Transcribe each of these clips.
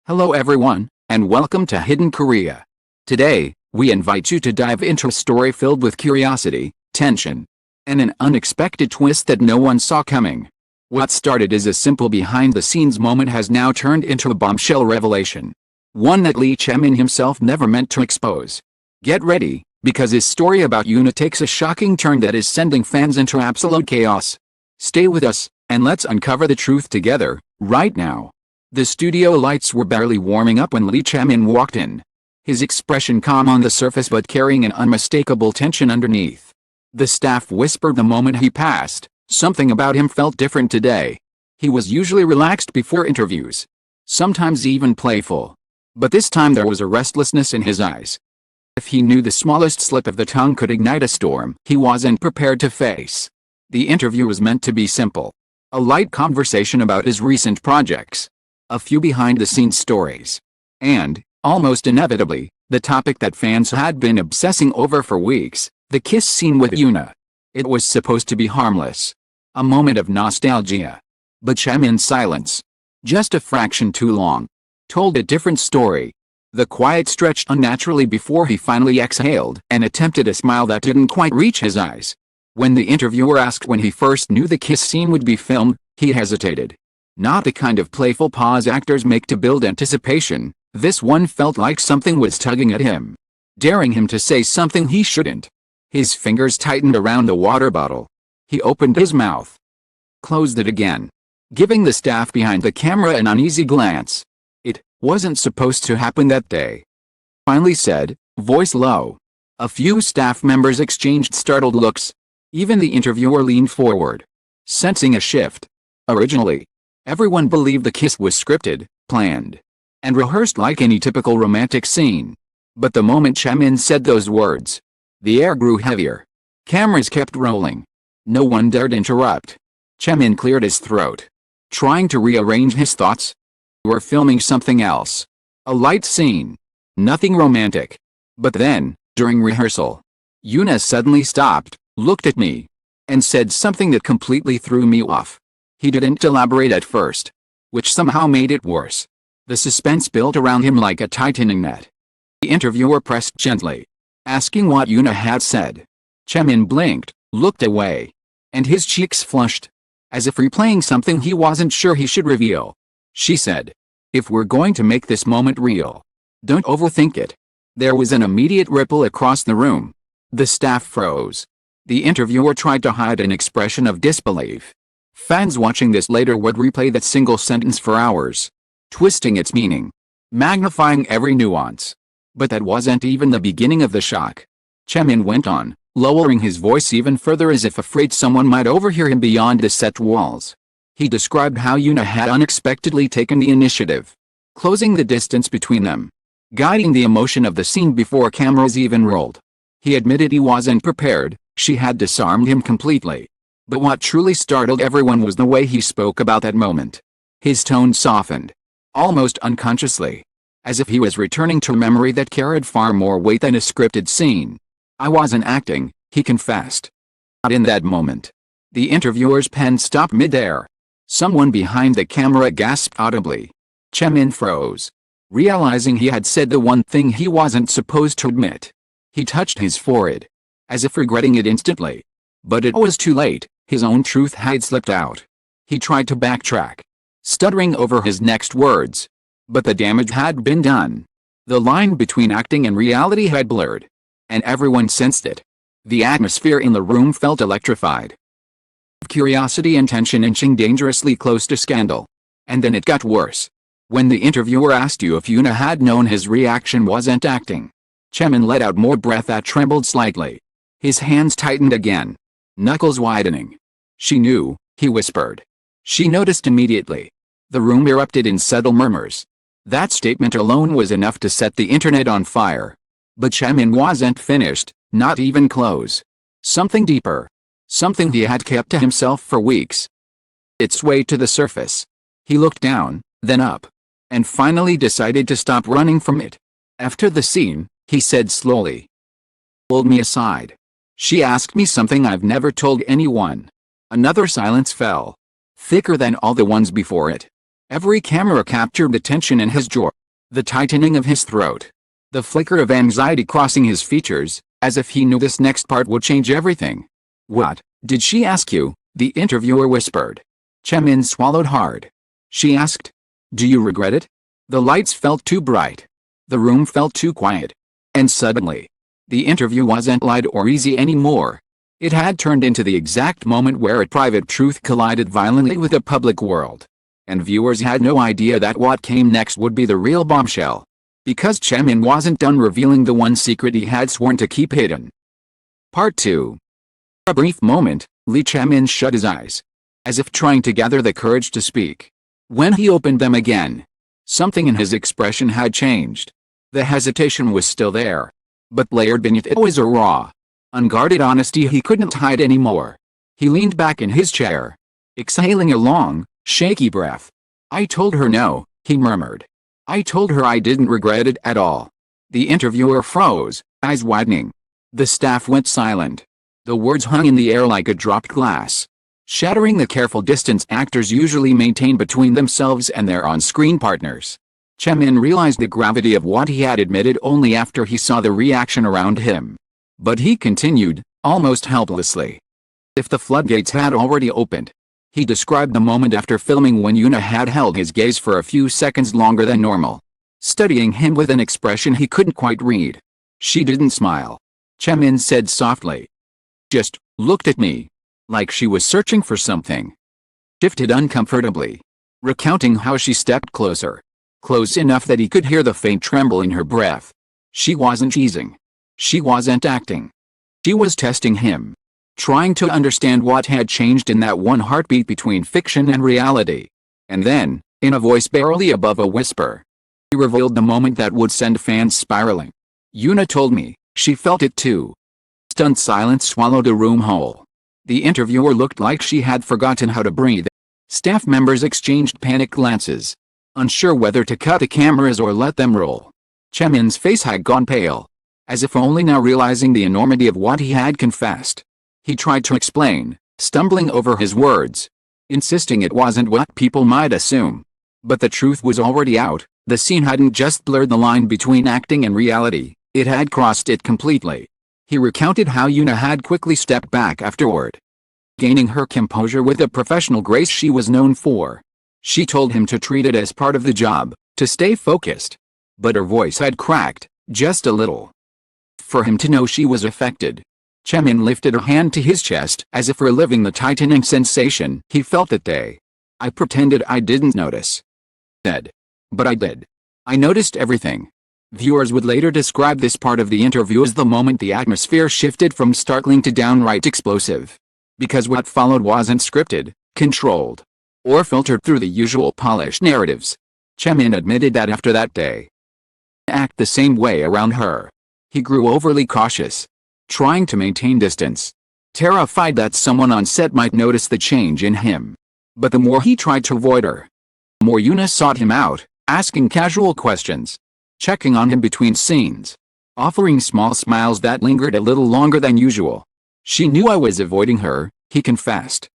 Hello everyone, and welcome to Hidden Korea. Today, we invite you to dive into a story filled with curiosity, tension, and an unexpected twist that no one saw coming. What started as a simple behind-the-scenes moment has now turned into a bombshell revelation. One that Chae-min himself never meant to expose. Get ready, because his story about Yoona takes a shocking turn that is sending fans into absolute chaos. Stay with us, and let's uncover the truth together, right now. The studio lights were barely warming up when Chae-min walked in. His expression calm on the surface but carrying an unmistakable tension underneath. The staff whispered the moment he passed, something about him felt different today. He was usually relaxed before interviews. Sometimes even playful. But this time there was a restlessness in his eyes. If he knew the smallest slip of the tongue could ignite a storm he wasn't prepared to face. The interview was meant to be simple. A light conversation about his recent projects. A few behind-the-scenes stories. And, almost inevitably, the topic that fans had been obsessing over for weeks, the kiss scene with Yoona. It was supposed to be harmless. A moment of nostalgia. But Chae-min's silence, just a fraction too long, told a different story. The quiet stretched unnaturally before he finally exhaled and attempted a smile that didn't quite reach his eyes. When the interviewer asked when he first knew the kiss scene would be filmed, he hesitated. Not the kind of playful pause actors make to build anticipation, this one felt like something was tugging at him. Daring him to say something he shouldn't. His fingers tightened around the water bottle. He opened his mouth. Closed it again. Giving the staff behind the camera an uneasy glance. It wasn't supposed to happen that day. Finally said, voice low. A few staff members exchanged startled looks. Even the interviewer leaned forward. Sensing a shift. Originally, everyone believed the kiss was scripted, planned, and rehearsed like any typical romantic scene. But the moment Chae-min said those words, the air grew heavier. Cameras kept rolling. No one dared interrupt. Chae-min cleared his throat, trying to rearrange his thoughts. We're filming something else. A light scene. Nothing romantic. But then, during rehearsal, Yoona suddenly stopped, looked at me, and said something that completely threw me off. He didn't elaborate at first, which somehow made it worse. The suspense built around him like a tightening net. The interviewer pressed gently, asking what Yoona had said. Chae-min blinked, looked away, and his cheeks flushed, as if replaying something he wasn't sure he should reveal. She said, if we're going to make this moment real, don't overthink it. There was an immediate ripple across the room. The staff froze. The interviewer tried to hide an expression of disbelief. Fans watching this later would replay that single sentence for hours, twisting its meaning, magnifying every nuance. But that wasn't even the beginning of the shock. Chae-min went on, lowering his voice even further as if afraid someone might overhear him beyond the set walls. He described how Yoona had unexpectedly taken the initiative, closing the distance between them, guiding the emotion of the scene before cameras even rolled. He admitted he wasn't prepared, she had disarmed him completely. But what truly startled everyone was the way he spoke about that moment. His tone softened, almost unconsciously, as if he was returning to a memory that carried far more weight than a scripted scene. I wasn't acting, he confessed. Not in that moment. The interviewer's pen stopped mid-air. Someone behind the camera gasped audibly. Chae-min froze, realizing he had said the one thing he wasn't supposed to admit. He touched his forehead, as if regretting it instantly. But it was too late. His own truth had slipped out. He tried to backtrack, stuttering over his next words. But the damage had been done. The line between acting and reality had blurred. And everyone sensed it. The atmosphere in the room felt electrified. Curiosity and tension inching dangerously close to scandal. And then it got worse. When the interviewer asked you if Yoona had known his reaction wasn't acting, Chae-min let out more breath that trembled slightly. His hands tightened again, knuckles widening. She knew, he whispered. She noticed immediately. The room erupted in subtle murmurs. That statement alone was enough to set the internet on fire. But Chae-min wasn't finished, not even close. Something deeper. Something he had kept to himself for weeks. Its way to the surface. He looked down, then up, and finally decided to stop running from it. After the scene, he said slowly. Pulled me aside. She asked me something I've never told anyone. Another silence fell, thicker than all the ones before it. Every camera captured the tension in his jaw, The tightening of his throat. The flicker of anxiety crossing his features, as if he knew this next part would change everything. "What did she ask you?" the interviewer whispered. Chae-min swallowed hard. She asked, "Do you regret it?" The lights felt too bright. The room felt too quiet. And suddenly, the interview wasn't light or easy anymore. It had turned into the exact moment where a private truth collided violently with the public world. And viewers had no idea that what came next would be the real bombshell. Because Chae-min wasn't done revealing the one secret he had sworn to keep hidden. Part 2. For a brief moment, Chae-min shut his eyes, as if trying to gather the courage to speak. When he opened them again, something in his expression had changed. The hesitation was still there, but layered beneath it was a raw, unguarded honesty he couldn't hide anymore. He leaned back in his chair, exhaling a long, shaky breath. "I told her no," he murmured. "I told her I didn't regret it at all." The interviewer froze, eyes widening. The staff went silent. The words hung in the air like a dropped glass, shattering the careful distance actors usually maintain between themselves and their on-screen partners. Chae-min realized the gravity of what he had admitted only after he saw the reaction around him. But he continued, almost helplessly. If the floodgates had already opened. He described the moment after filming when Yoona had held his gaze for a few seconds longer than normal, studying him with an expression he couldn't quite read. She didn't smile. Chae-min said softly. Just looked at me, like she was searching for something. Shifted uncomfortably, recounting how she stepped closer, close enough that he could hear the faint tremble in her breath. She wasn't teasing. She wasn't acting. She was testing him, trying to understand what had changed in that one heartbeat between fiction and reality. And then, in a voice barely above a whisper, he revealed the moment that would send fans spiraling. "Yoona told me, she felt it too." Stunned silence swallowed a room whole. The interviewer looked like she had forgotten how to breathe. Staff members exchanged panicked glances, unsure whether to cut the cameras or let them roll. Chae-min's face had gone pale, as if only now realizing the enormity of what he had confessed. He tried to explain, stumbling over his words, insisting it wasn't what people might assume. But the truth was already out. The scene hadn't just blurred the line between acting and reality, it had crossed it completely. He recounted how Yoona had quickly stepped back afterward, gaining her composure with the professional grace she was known for. She told him to treat it as part of the job, to stay focused. But her voice had cracked, just a little. For him to know she was affected. Chae-min lifted a hand to his chest as if reliving the tightening sensation he felt that day. "I pretended I didn't notice," said. "But I did. I noticed everything." Viewers would later describe this part of the interview as the moment the atmosphere shifted from startling to downright explosive. Because what followed wasn't scripted, controlled, or filtered through the usual polished narratives. Chae-min admitted that after that day, act the same way around her. He grew overly cautious, trying to maintain distance, terrified that someone on set might notice the change in him. But the more he tried to avoid her, the more Yoona sought him out, asking casual questions, checking on him between scenes, offering small smiles that lingered a little longer than usual. "She knew I was avoiding her," he confessed.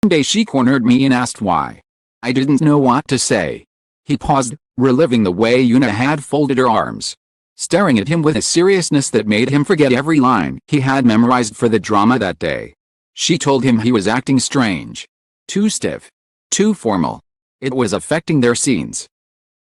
"One day she cornered me and asked why. I didn't know what to say." He paused, reliving the way Yoona had folded her arms, staring at him with a seriousness that made him forget every line he had memorized for the drama that day. She told him he was acting strange, too stiff, too formal. It was affecting their scenes.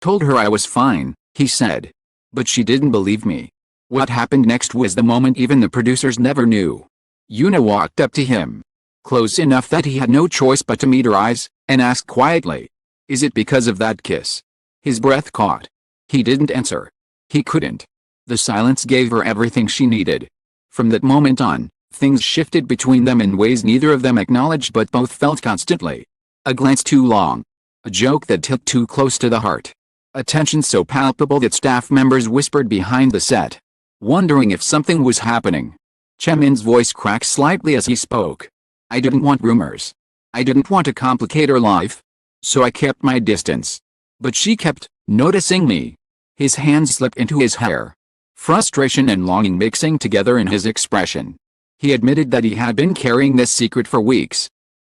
"Told her I was fine," he said. But she didn't believe me. What happened next was the moment even the producers never knew. Yoona walked up to him, close enough that he had no choice but to meet her eyes, and asked quietly, "Is it because of that kiss?" His breath caught. He didn't answer. He couldn't. The silence gave her everything she needed. From that moment on, things shifted between them in ways neither of them acknowledged but both felt constantly. A glance too long. A joke that hit too close to the heart. A tension so palpable that staff members whispered behind the set, wondering if something was happening. Chae-min's voice cracked slightly as he spoke. "I didn't want rumors. I didn't want to complicate her life. So I kept my distance. But she kept noticing me." His hands slipped into his hair, frustration and longing mixing together in his expression. He admitted that he had been carrying this secret for weeks,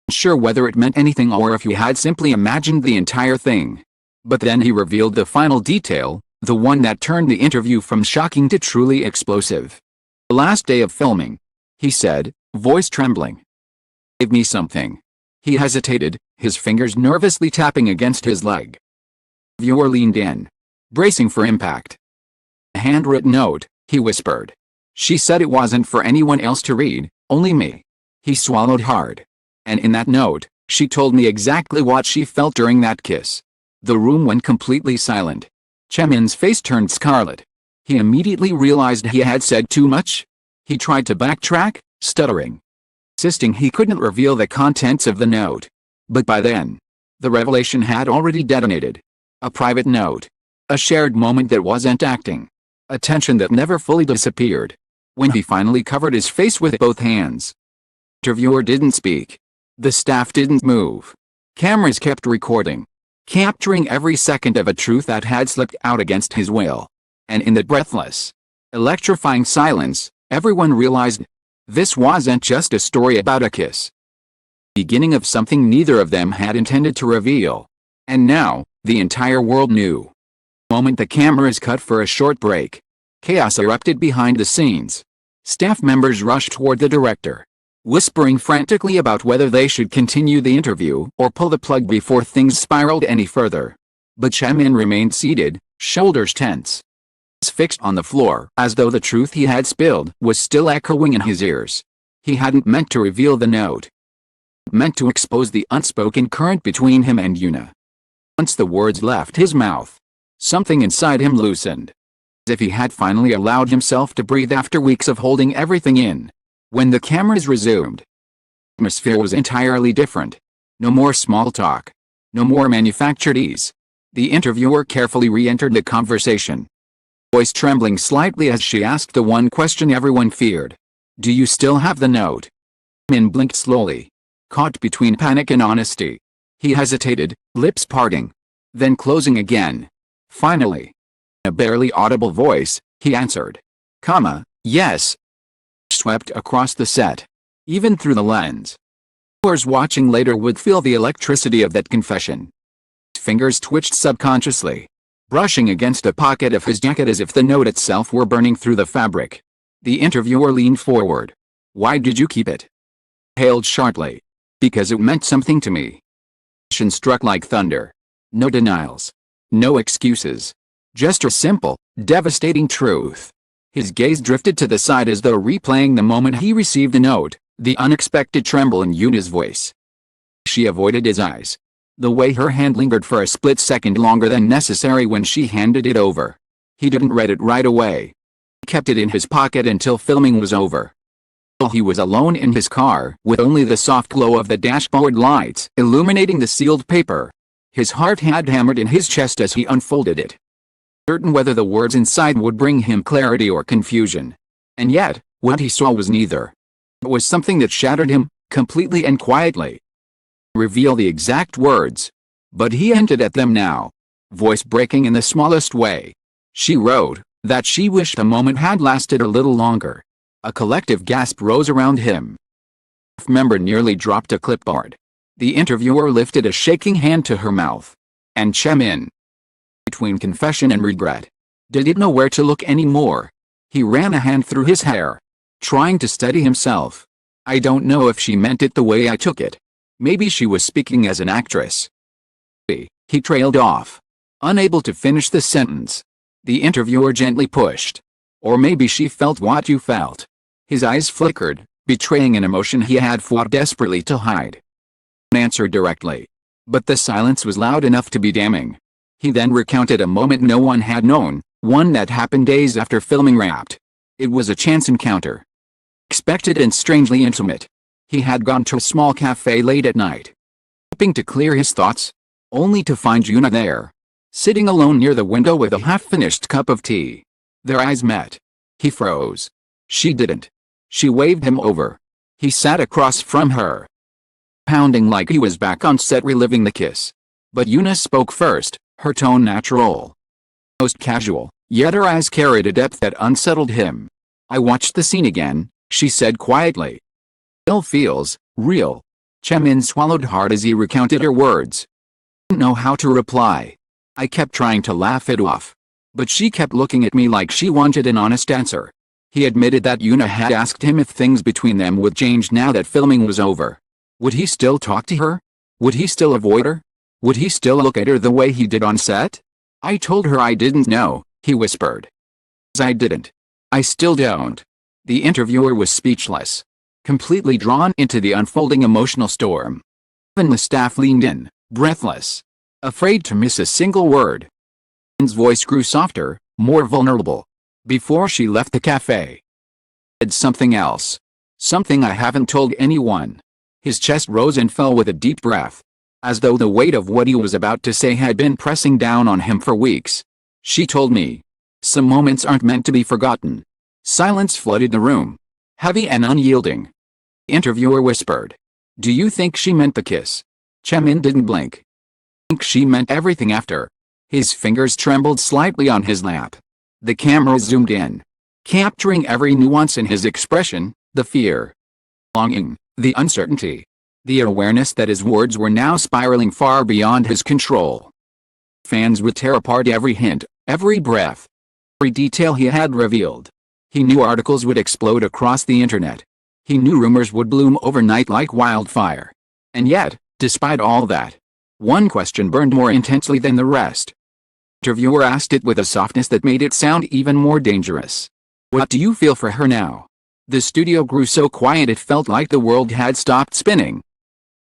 unsure whether it meant anything or if he had simply imagined the entire thing. But then he revealed the final detail, The one that turned the interview from shocking to truly explosive. The last day of filming, he said, voice trembling. Give me something. He hesitated, his fingers nervously tapping against his leg. Viewer leaned in, bracing for impact. A handwritten note, he whispered. She said it wasn't for anyone else to read, only me. He swallowed hard. And in that note, she told me exactly what she felt during that kiss. The room went completely silent. Chae-min's face turned scarlet. He immediately realized he had said too much. He tried to backtrack, stuttering, insisting he couldn't reveal the contents of the note. But by then, the revelation had already detonated. A private note. A shared moment that wasn't acting. A tension that never fully disappeared. When he finally covered his face with both hands, the interviewer didn't speak. The staff didn't move. Cameras kept recording, capturing every second of a truth that had slipped out against his will. And in the breathless, electrifying silence, everyone realized this wasn't just a story about a kiss. Beginning of something neither of them had intended to reveal. And now, the entire world knew. The moment the cameras cut for a short break, chaos erupted behind the scenes. Staff members rushed toward the director, whispering frantically about whether they should continue the interview or pull the plug before things spiraled any further. But Chae-min remained seated, shoulders tense, fixed on the floor, as though the truth he had spilled was still echoing in his ears. He hadn't meant to reveal the note. Meant to expose the unspoken current between him and Yoona. Once the words left his mouth, something inside him loosened. As if he had finally allowed himself to breathe after weeks of holding everything in. When the cameras resumed, the atmosphere was entirely different. No more small talk. No more manufactured ease. The interviewer carefully re-entered the conversation, voice trembling slightly as she asked the one question everyone feared. Do you still have the note? Min blinked slowly, caught between panic and honesty. He hesitated, lips parting, then closing again. Finally, in a barely audible voice, he answered. Yes. Swept across the set, even through the lens. Viewers watching later would feel the electricity of that confession. His fingers twitched subconsciously, brushing against a pocket of his jacket as if the note itself were burning through the fabric. The interviewer leaned forward. Why did you keep it? Hailed sharply. Because it meant something to me. Passion struck like thunder. No denials. No excuses. Just a simple, devastating truth. His gaze drifted to the side as though replaying the moment he received a note, the unexpected tremble in Yoona's voice. She avoided his eyes. The way her hand lingered for a split second longer than necessary when she handed it over. He didn't read it right away. He kept it in his pocket until filming was over. He was alone in his car, with only the soft glow of the dashboard lights illuminating the sealed paper. His heart had hammered in his chest as he unfolded it, certain whether the words inside would bring him clarity or confusion. And yet, what he saw was neither. It was something that shattered him, completely and quietly. Reveal the exact words. But he hinted at them now, voice breaking in the smallest way. She wrote that she wished the moment had lasted a little longer. A collective gasp rose around him. A staff member nearly dropped a clipboard. The interviewer lifted a shaking hand to her mouth. And Chae-min, between confession and regret, didn't know where to look anymore. He ran a hand through his hair, trying to steady himself. I don't know if she meant it the way I took it. Maybe she was speaking as an actress. He trailed off, unable to finish the sentence. The interviewer gently pushed. Or maybe she felt what you felt. His eyes flickered, betraying an emotion he had fought desperately to hide. Answered directly. But the silence was loud enough to be damning. He then recounted a moment no one had known, one that happened days after filming wrapped. It was a chance encounter. Expected and strangely intimate. He had gone to a small cafe late at night, hoping to clear his thoughts, only to find Yoona there, sitting alone near the window with a half-finished cup of tea. Their eyes met. He froze. She didn't. She waved him over. He sat across from her, pounding like he was back on set reliving the kiss. But Yoona spoke first, her tone natural, most casual, yet her eyes carried a depth that unsettled him. I watched the scene again, she said quietly. Still feels real. Chae-min swallowed hard as he recounted her words. Didn't know how to reply. I kept trying to laugh it off. But she kept looking at me like she wanted an honest answer. He admitted that Yoona had asked him if things between them would change now that filming was over. Would he still talk to her? Would he still avoid her? Would he still look at her the way he did on set? I told her I didn't know, he whispered. I didn't. I still don't. The interviewer was speechless, completely drawn into the unfolding emotional storm. Even the staff leaned in, breathless, afraid to miss a single word. His voice grew softer, more vulnerable. Before she left the cafe, said something else. Something I haven't told anyone. His chest rose and fell with a deep breath, as though the weight of what he was about to say had been pressing down on him for weeks. She told me. Some moments aren't meant to be forgotten. Silence flooded the room, heavy and unyielding. The interviewer whispered. Do you think she meant the kiss? Chae-min didn't blink. I think she meant everything after. His fingers trembled slightly on his lap. The camera zoomed in, capturing every nuance in his expression, the fear, longing, the uncertainty, the awareness that his words were now spiraling far beyond his control. Fans would tear apart every hint, every breath, every detail he had revealed. He knew articles would explode across the internet. He knew rumors would bloom overnight like wildfire. And yet, despite all that, one question burned more intensely than the rest. The interviewer asked it with a softness that made it sound even more dangerous. What do you feel for her now? The studio grew so quiet it felt like the world had stopped spinning.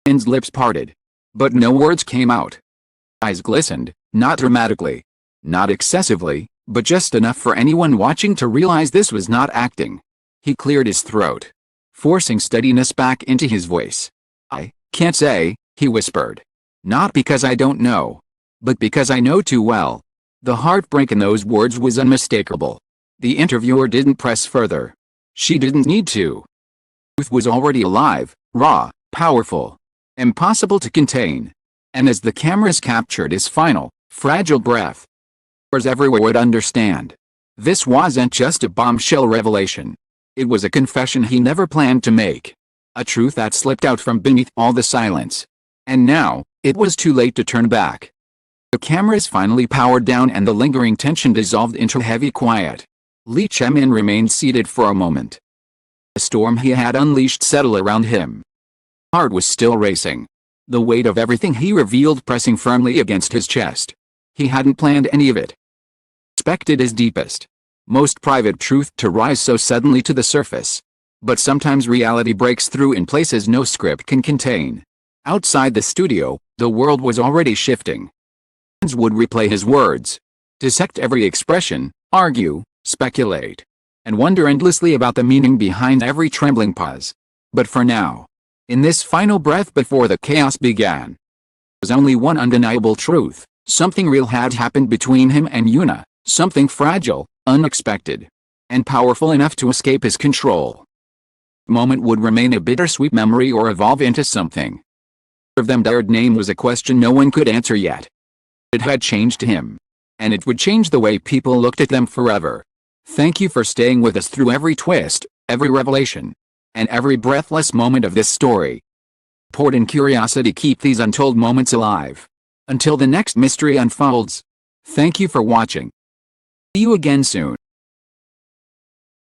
Chae-min's lips parted, but no words came out. Eyes glistened, not dramatically, not excessively, but just enough for anyone watching to realize this was not acting. He cleared his throat, forcing steadiness back into his voice. I can't say, he whispered. Not because I don't know, but because I know too well. The heartbreak in those words was unmistakable. The interviewer didn't press further. She didn't need to. Truth was already alive, raw, powerful, impossible to contain. And as the cameras captured his final, fragile breath, viewers everywhere would understand. This wasn't just a bombshell revelation. It was a confession he never planned to make. A truth that slipped out from beneath all the silence. And now, it was too late to turn back. The cameras finally powered down and the lingering tension dissolved into heavy quiet. Chae-min remained seated for a moment. The storm he had unleashed settled around him. His heart was still racing, the weight of everything he revealed pressing firmly against his chest. He hadn't planned any of it. Expected his deepest, most private truth to rise so suddenly to the surface. But sometimes reality breaks through in places no script can contain. Outside the studio, the world was already shifting. Fans would replay his words, dissect every expression, argue, speculate, and wonder endlessly about the meaning behind every trembling pause. But for now, in this final breath before the chaos began, there was only one undeniable truth. Something real had happened between him and Yoona, something fragile, unexpected, and powerful enough to escape his control. The moment would remain a bittersweet memory or evolve into something. Of them their name was a question no one could answer yet. It had changed him. And it would change the way people looked at them forever. Thank you for staying with us through every twist, every revelation, and every breathless moment of this story. Support and curiosity keep these untold moments alive. Until the next mystery unfolds. Thank you for watching. See you again soon.